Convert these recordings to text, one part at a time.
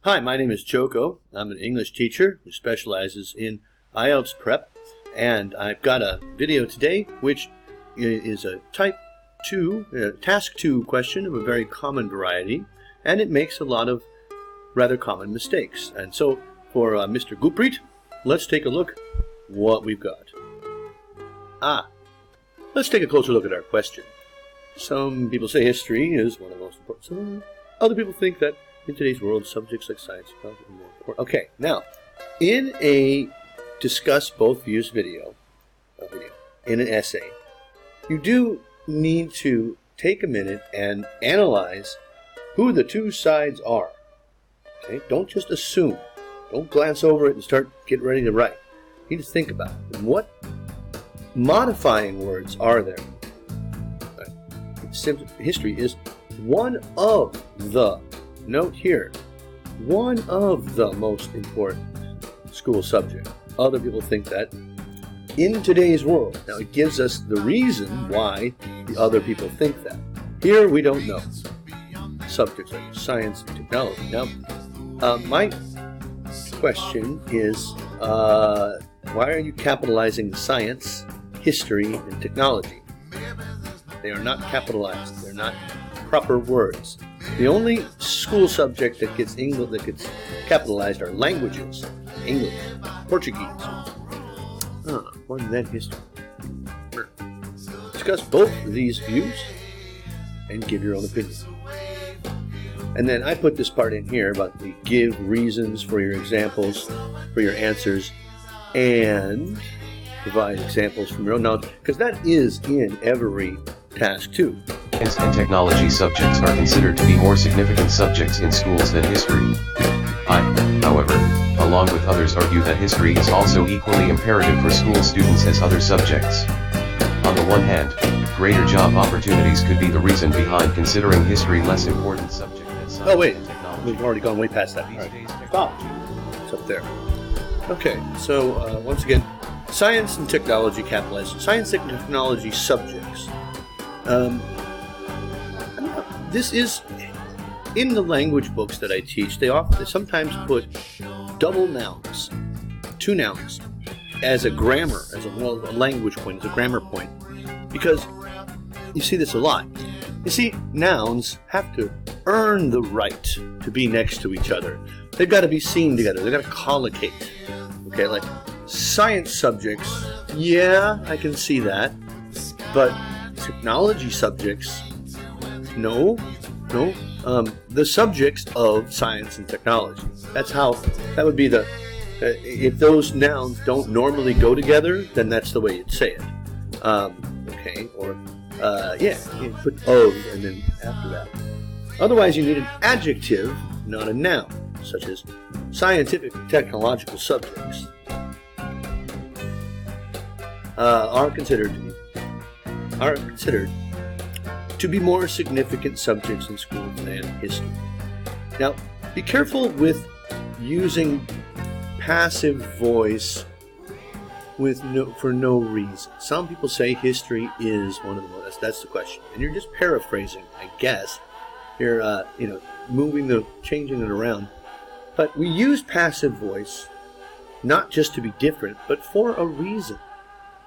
Hi, my name is Joko. I'm an English teacher who specializes in IELTS prep, and I've got a video today which is a task 2 question of a very common variety, and it makes a lot of rather common mistakes. And so for Mr. Guppreet, let's take a look what we've got. Let's take a closer look at our question. Some people say history is one of the most important. Some other people think that in today's world, subjects like science are more important. Okay, now, in a discuss both views video, in an essay, you do need to take a minute and analyze who the two sides are. Okay, don't just assume. Don't glance over it and start getting ready to write. You need to think about it. And what modifying words are there? History is one of the, note here, one of the most important school subject. Other people think that in today's world. Now it gives us the reason why the other people think that. Here we don't know. Subjects like science and technology. Now, my question is, why are you capitalizing science, history, and technology? They are not capitalized. They're not proper words. The only school subject that gets capitalized are languages. English, Portuguese. More than that, history. Discuss both of these views and give your own opinion. And then I put this part in here about the give reasons for your examples, for your answers, and provide examples from your own knowledge, because that is in every task 2. Science and technology subjects are considered to be more significant subjects in schools than history. I, however, along with others, argue that history is also equally imperative for school students as other subjects. On the one hand, greater job opportunities could be the reason behind considering history less important subject than science and technology. We've already gone way past that. All right. Stop. It's up there. Okay, so once again, science and technology capitalized. Science and technology subjects. This is in the language books that I teach. They sometimes put double nouns, 2 nouns, as a grammar, as a language point, as a grammar point, because you see this a lot. You see, nouns have to earn the right to be next to each other. They've got to be seen together. They've got to collocate. Okay, like science subjects, yeah, I can see that, but technology subjects, no. The subjects of science and technology. That would be the, if those nouns don't normally go together, then that's the way you'd say it. Okay, or, you put of and then after that. Otherwise, you need an adjective, not a noun, such as scientific and technological subjects are considered to be more significant subjects in schools than history. Now, be careful with using passive voice for no reason. Some people say history is one of the most. That's the question, and you're just paraphrasing, I guess. You're changing it around. But we use passive voice not just to be different, but for a reason.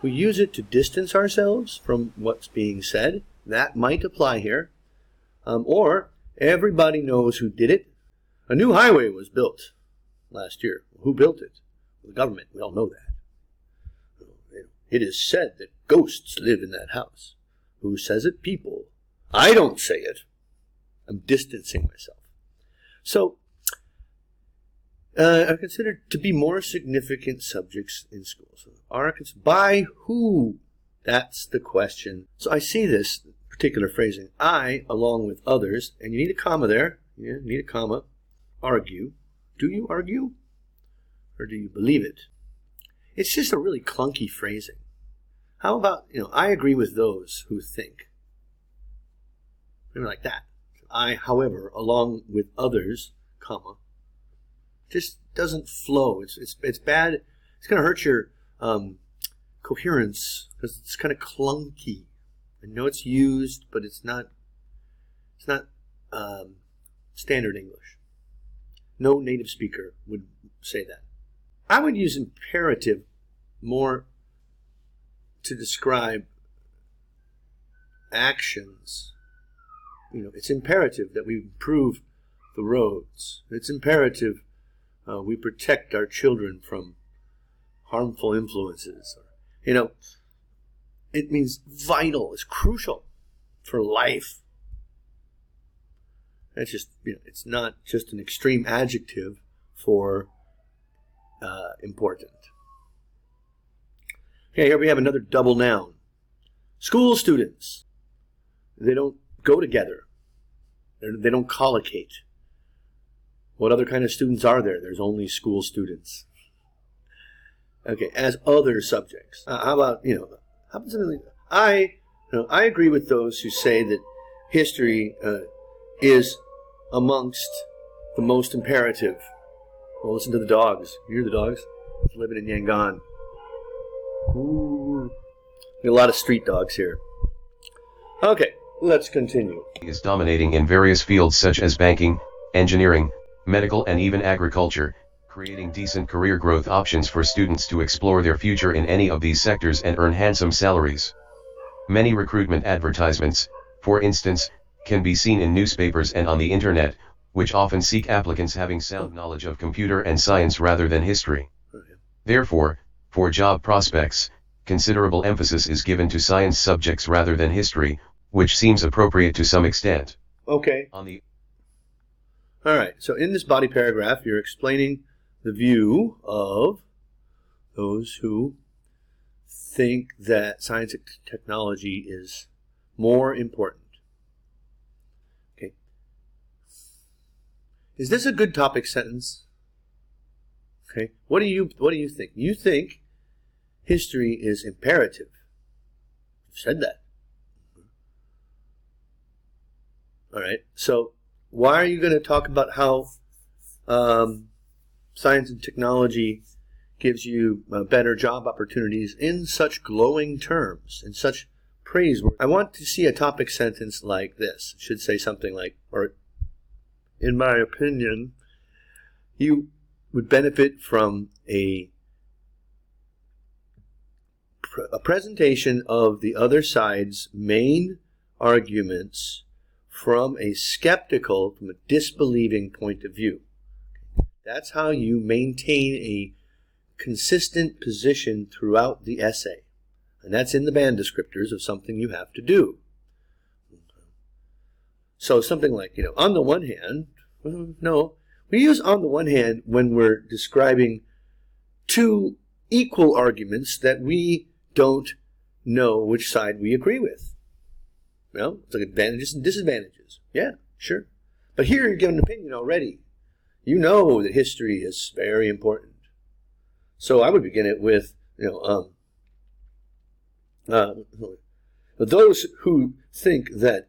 We use it to distance ourselves from what's being said. That might apply here. Or everybody knows who did it. A new highway was built last year. Who built it? The government. We all know that. It is said that ghosts live in that house. Who says it? People. I don't say it. I'm distancing myself. So, are considered to be more significant subjects in schools. By who? That's the question. So I see this particular phrasing, I, along with others, and you need a comma there. Yeah, need a comma. Argue. Do you argue? Or do you believe it? It's just a really clunky phrasing. How about, I agree with those who think. Maybe like that. I, however, along with others, comma, just doesn't flow. It's bad. It's going to hurt your coherence because it's kind of clunky. I know it's used, but it's not standard English. No native speaker would say that. I would use imperative more to describe actions. It's imperative that we improve the roads. It's imperative we protect our children from harmful influences. It means vital. It's crucial for life. That's just, it's not just an extreme adjective for important. Okay, here we have another double noun. School students. They don't go together. They don't collocate. What other kind of students are there? There's only school students. Okay, as other subjects. How about something like, I agree with those who say that history is amongst the most imperative. Well, listen to the dogs. You hear the dogs? Living in Yangon. Ooh. A lot of street dogs here. Okay, let's continue. Is dominating in various fields such as banking, engineering, medical and even agriculture, creating decent career growth options for students to explore their future in any of these sectors and earn handsome salaries. Many recruitment advertisements, for instance, can be seen in newspapers and on the internet, which often seek applicants having sound knowledge of computer and science rather than history. Therefore, for job prospects, considerable emphasis is given to science subjects rather than history, which seems appropriate to some extent. Okay. All right, so in this body paragraph, you're explaining the view of those who think that science and technology is more important. Okay. Is this a good topic sentence? Okay. What do you think? You think history is imperative. You've said that. All right. So why are you going to talk about how science and technology gives you better job opportunities in such glowing terms, in such praise? I want to see a topic sentence like this. It should say something like, or in my opinion, you would benefit from a presentation of the other side's main arguments from a skeptical, from a disbelieving point of view. That's how you maintain a consistent position throughout the essay. And that's in the band descriptors of something you have to do. So something like, on the one hand, no, we use on the one hand when we're describing two equal arguments that we don't know which side we agree with. Well, it's like advantages and disadvantages. Yeah, sure. But here you're giving an opinion already. You know that history is very important. So I would begin it with, those who think that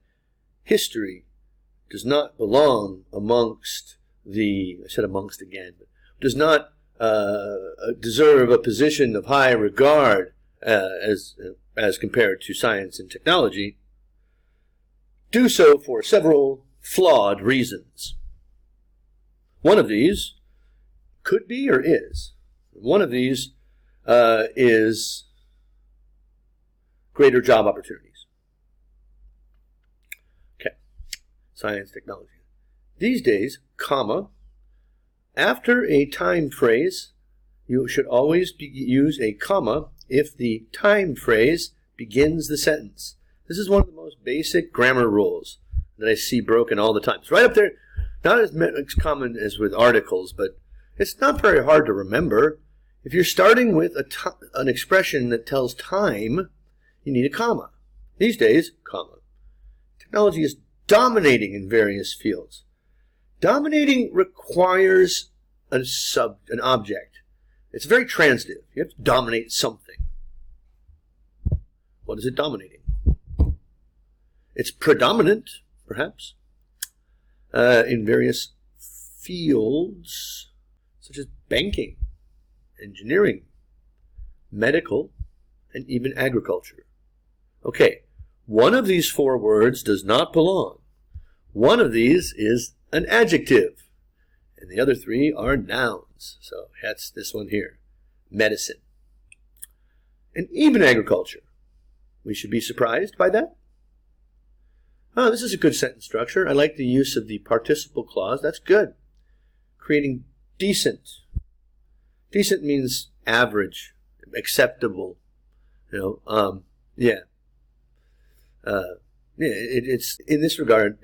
history does not belong amongst I said amongst again, but does not deserve a position of high regard as compared to science and technology, do so for several flawed reasons. One of these could be or is. One of these is greater job opportunities. Okay, science, technology. These days, comma, after a time phrase, you should always use a comma if the time phrase begins the sentence. This is one of the most basic grammar rules that I see broken all the time. It's right up there, not as common as with articles, but it's not very hard to remember. If you're starting with an expression that tells time, you need a comma. These days, comma. Technology is dominating in various fields. Dominating requires an object. It's very transitive. You have to dominate something. What is it dominating? It's predominant, perhaps, in various fields, such as banking, engineering, medical, and even agriculture. Okay, one of these four words does not belong. One of these is an adjective. And the other three are nouns. So that's this one here, medicine. And even agriculture. We should be surprised by that. Oh, this is a good sentence structure. I like the use of the participle clause. That's good. Creating decent. Decent means average, acceptable. It's in this regard,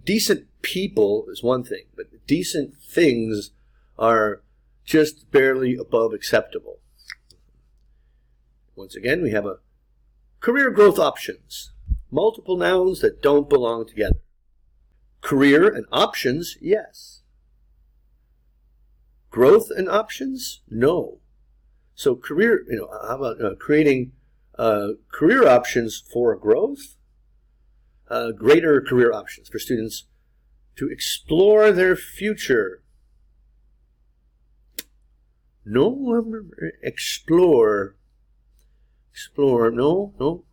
decent people is one thing, but decent things are just barely above acceptable. Once again, we have a career growth options. Multiple nouns that don't belong together. Career and options, yes. Growth and options, no. So career, how about creating career options for growth? Greater career options for students to explore their future. No, explore. Explore, no.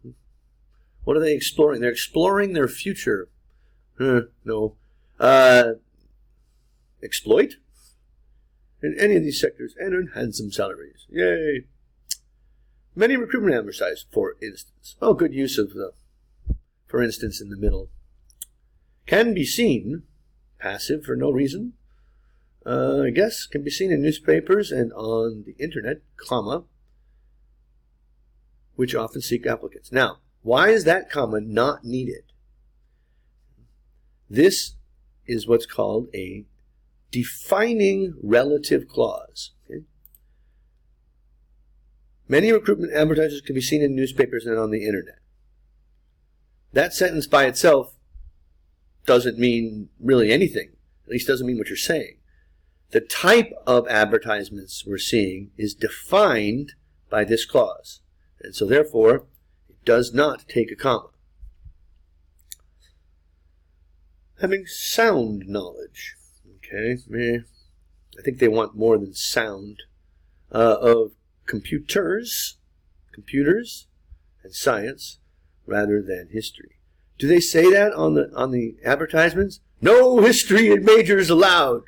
What are they exploring? They're exploring their future. No. Exploit? In any of these sectors and earn handsome salaries. Yay. Many recruitment advertisements, for instance. Oh, good use of the for instance in the middle. Can be seen, passive for no reason, I guess, can be seen in newspapers and on the internet, comma, which often seek applicants. Now, why is that comma not needed? This is what's called a defining relative clause. Okay? Many recruitment advertisements can be seen in newspapers and on the internet. That sentence by itself doesn't mean really anything. At least doesn't mean what you're saying. The type of advertisements we're seeing is defined by this clause. And so therefore, it does not take a comma. Having sound knowledge. Okay, I think they want more than sound of computers, and science, rather than history. Do they say that on the advertisements? No history majors allowed.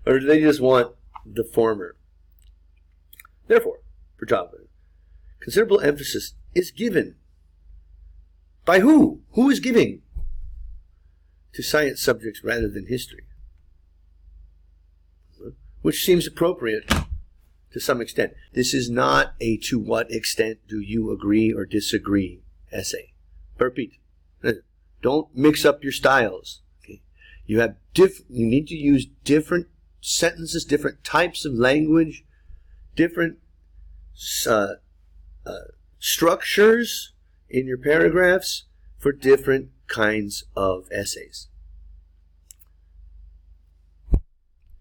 Or do they just want the former? Therefore, for Java, considerable emphasis is given. By who? Who is giving? To science subjects rather than history. Which seems appropriate to some extent. This is not a to what extent do you agree or disagree essay. Repeat. Don't mix up your styles. Okay? You need to use different sentences, different types of language, different structures in your paragraphs for different kinds of essays.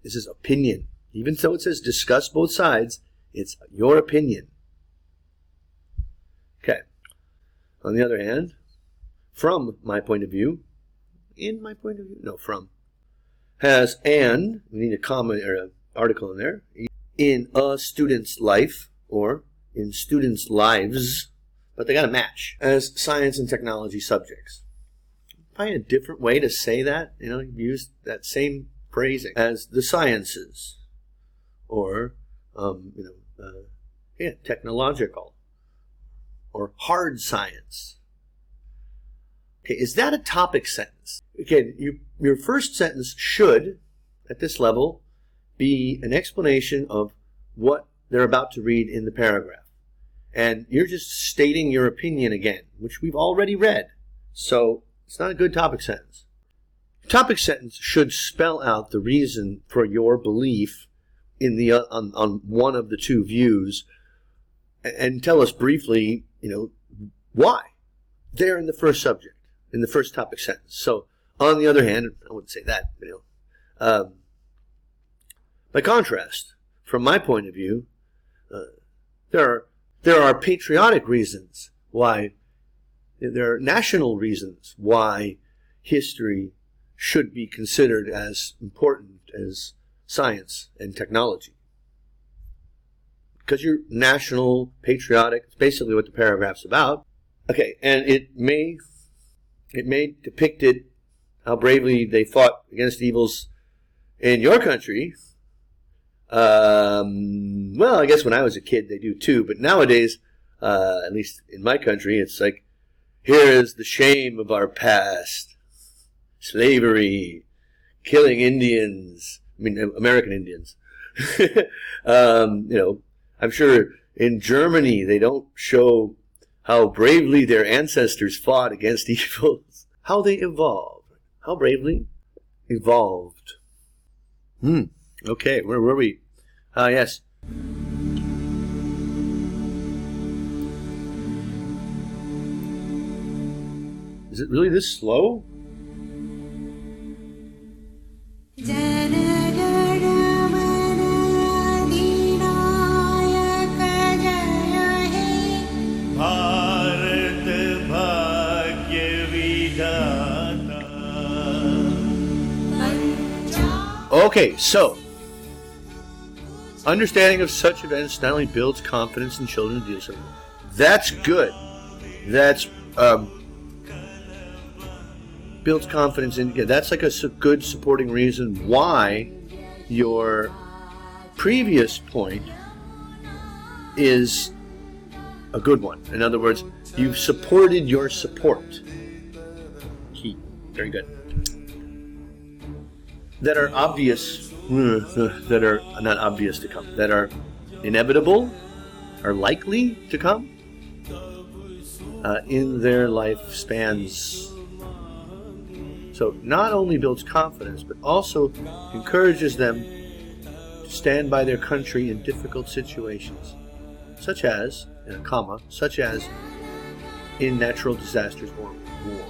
This is opinion. Even though it says discuss both sides, it's your opinion. Okay. On the other hand, from my point of view, in my point of view, no, from, has an, we need a comma or an article in there, in a student's life, or in students' lives, but they got to match, as science and technology subjects. Find a different way to say that, use that same phrasing as the sciences, or, technological, or hard science. Okay, is that a topic sentence? Okay, your first sentence should, at this level, be an explanation of what they're about to read in the paragraph. And you're just stating your opinion again, which we've already read. So it's not a good topic sentence. Topic sentence should spell out the reason for your belief in the on one of the two views, and tell us briefly, why they're in the first subject, in the first topic sentence. So, on the other hand, I wouldn't say that, by contrast, from my point of view, there are patriotic reasons why, there are national reasons why history should be considered as important as science and technology. Because you're national, patriotic, it's basically what the paragraph's about. Okay, and it may depict how bravely they fought against evils In your country, well, I guess when I was a kid they do too, but nowadays, at least in my country, it's like, here is the shame of our past. Slavery, killing Indians, American Indians. I'm sure in Germany they don't show how bravely their ancestors fought against evils. How they evolved. How bravely evolved. Okay, where were we? Yes. Is it really this slow? Okay, so understanding of such events not only builds confidence in children to deal with them. That's good. That's builds confidence in. That's like a good supporting reason why your previous point is a good one. In other words, you've supported your support. Key. Very good. That are obvious, that are not obvious to come, that are inevitable, are likely to come in their lifespans. So not only builds confidence, but also encourages them to stand by their country in difficult situations, such as, in a comma, such as in natural disasters or war.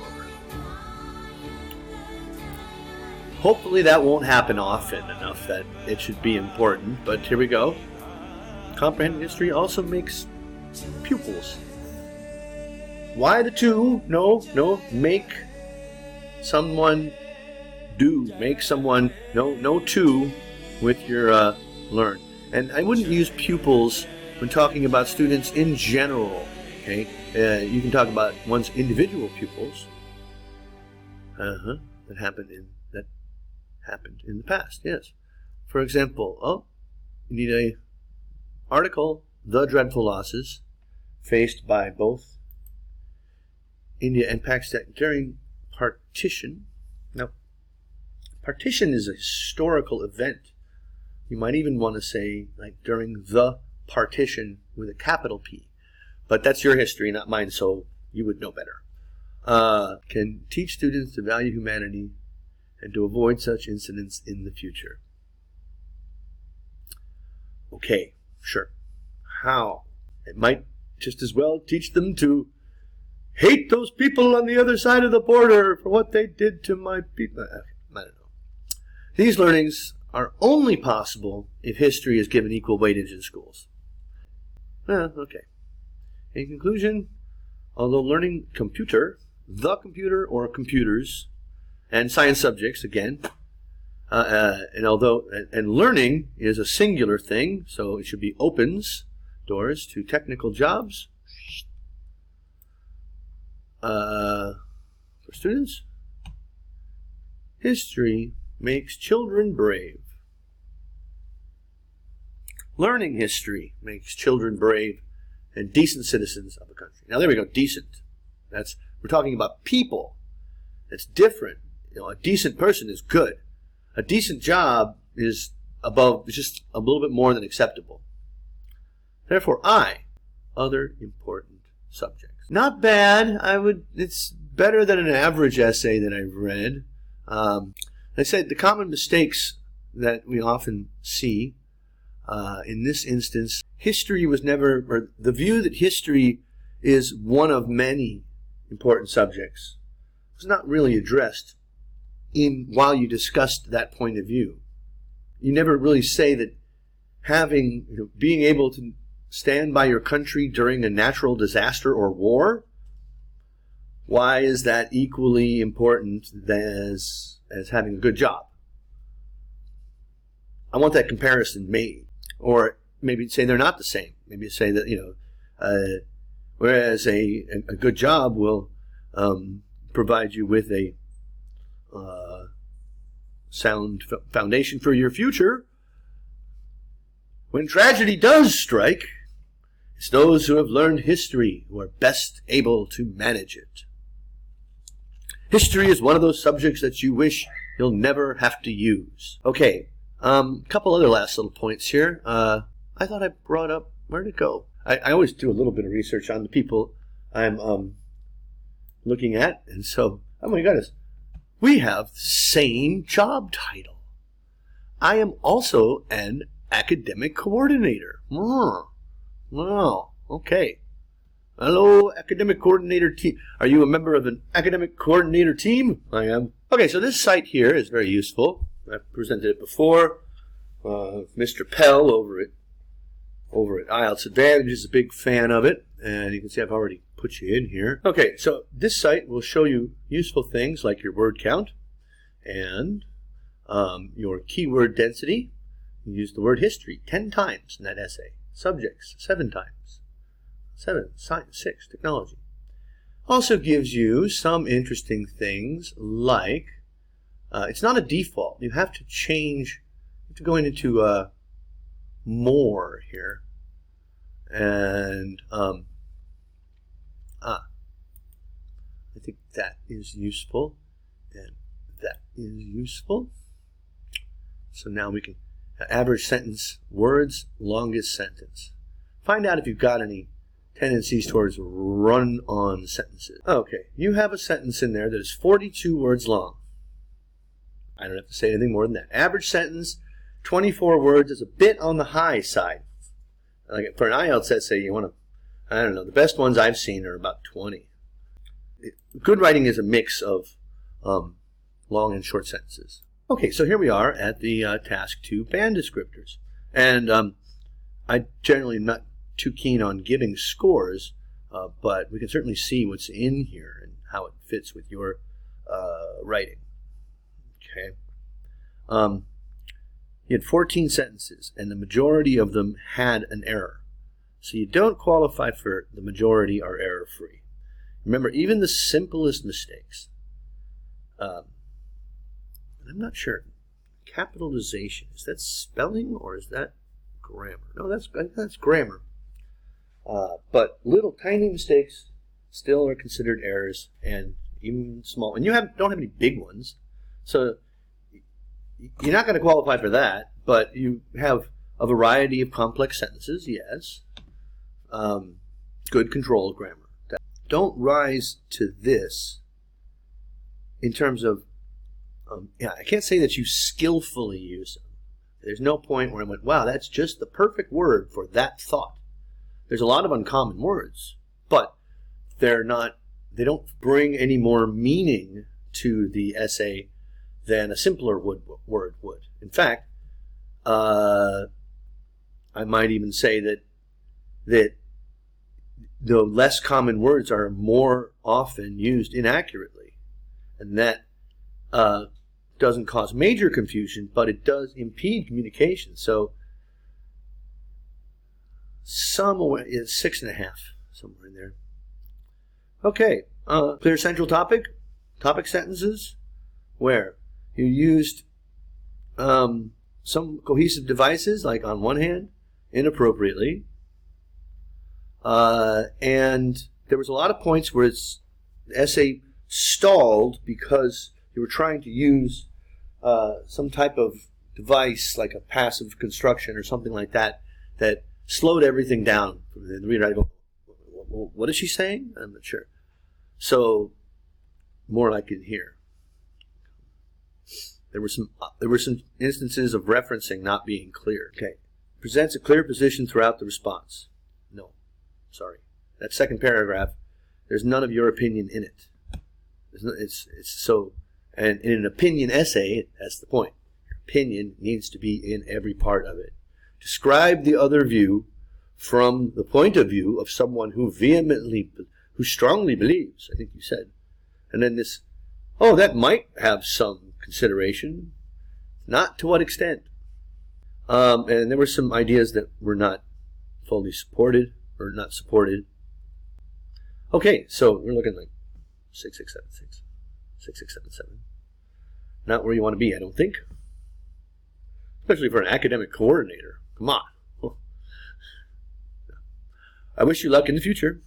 Hopefully that won't happen often enough that it should be important, but here we go. Comprehending history also makes pupils. Why the two? No, make someone do. Make someone, no two with your learn. And I wouldn't use pupils when talking about students in general, okay? You can talk about one's individual pupils. That happened in the past, yes. For example, you need a article, The Dreadful Losses Faced by Both India and Pakistan During Partition. Now, partition is a historical event. You might even want to say, like, during the partition with a capital P. But that's your history, not mine, so you would know better. Can teach students to value humanity and to avoid such incidents in the future. Okay, sure. How? It might just as well teach them to hate those people on the other side of the border for what they did to my people. I don't know. These learnings are only possible if history is given equal weightage in schools. Okay. In conclusion, although learning the computer or computers, and science subjects, again, and learning is a singular thing, so it should be opens doors to technical jobs for students. History makes children brave. Learning history makes children brave and decent citizens of a country. Now there we go, decent. We're talking about people. It's different. A decent person is good. A decent job is just a little bit more than acceptable. Therefore, other important subjects. Not bad. It's better than an average essay that I've read. I said the common mistakes that we often see in this instance, history was never, or the view that history is one of many important subjects was not really addressed while you discussed that point of view. You never really say that being able to stand by your country during a natural disaster or war, why is that equally important as having a good job? I want that comparison made. Or maybe say they're not the same. Maybe say that, whereas a good job will provide you with a sound foundation for your future. When tragedy does strike, it's those who have learned history who are best able to manage it. History is one of those subjects that you wish you'll never have to use. Okay, couple other last little points here. I thought I brought up, where'd it go? I always do a little bit of research on the people I'm looking at, and so, oh my goodness, we have the same job title. I am also an academic coordinator. Wow, okay. Hello, academic coordinator team. Are you a member of an academic coordinator team? I am. Okay, so this site here is very useful. I've presented it before. Mr. Pell over at IELTS Advantage is a big fan of it, and you can see I've already put you in here. Okay, so this site will show you useful things like your word count and your keyword density. You use the word history 10 times in that essay. Subjects 7 times. 7, science, 6, technology. Also gives you some interesting things like, it's not a default. You have to change, you have to go into more here. And I think that is useful. And that is useful. So now we can average sentence, words, longest sentence. Find out if you've got any tendencies towards run-on sentences. Okay, you have a sentence in there that is 42 words long. I don't have to say anything more than that. Average sentence, 24 words, is a bit on the high side. Like for an IELTS essay, you want to, I don't know, the best ones I've seen are about 20. Good writing is a mix of long and short sentences. Okay, so here we are at the task 2 band descriptors. And I generally am not too keen on giving scores, but we can certainly see what's in here and how it fits with your writing. Okay. You had 14 sentences, and the majority of them had an error. So you don't qualify for the majority are error-free. Remember, even the simplest mistakes, I'm not sure. Capitalization, is that spelling or is that grammar? No, that's grammar. But little tiny mistakes still are considered errors, and even small. And you don't have any big ones, so you're not going to qualify for that. But you have a variety of complex sentences, yes. Good control of grammar. Don't rise to this in terms of I can't say that you skillfully use them. There's no point where I went, wow, that's just the perfect word for that thought. There's a lot of uncommon words, but they don't bring any more meaning to the essay than a simpler word would. In fact, I might even say that the less common words are more often used inaccurately, and that doesn't cause major confusion, but it does impede communication. So somewhere is 6.5, somewhere in there. Okay, clear central topic sentences, where you used some cohesive devices, like on one hand, inappropriately, and there was a lot of points where the essay stalled because you were trying to use some type of device, like a passive construction or something like that, that slowed everything down. The reader had to go, what is she saying? I'm not sure. So, more like in here. There were some instances of referencing not being clear. Okay. Presents a clear position throughout the response. No. Sorry. That second paragraph, there's none of your opinion in it. It's so, and in an opinion essay, that's the point. Your opinion needs to be in every part of it. Describe the other view from the point of view of someone who strongly believes, I think you said. And then this, oh, that might have some consideration. Not to what extent. And there were some ideas that were not fully supported or not supported. Okay, so we're looking like 6676, 6677. not where you want to be, I don't think. Especially for an academic coordinator. Come on. I wish you luck in the future.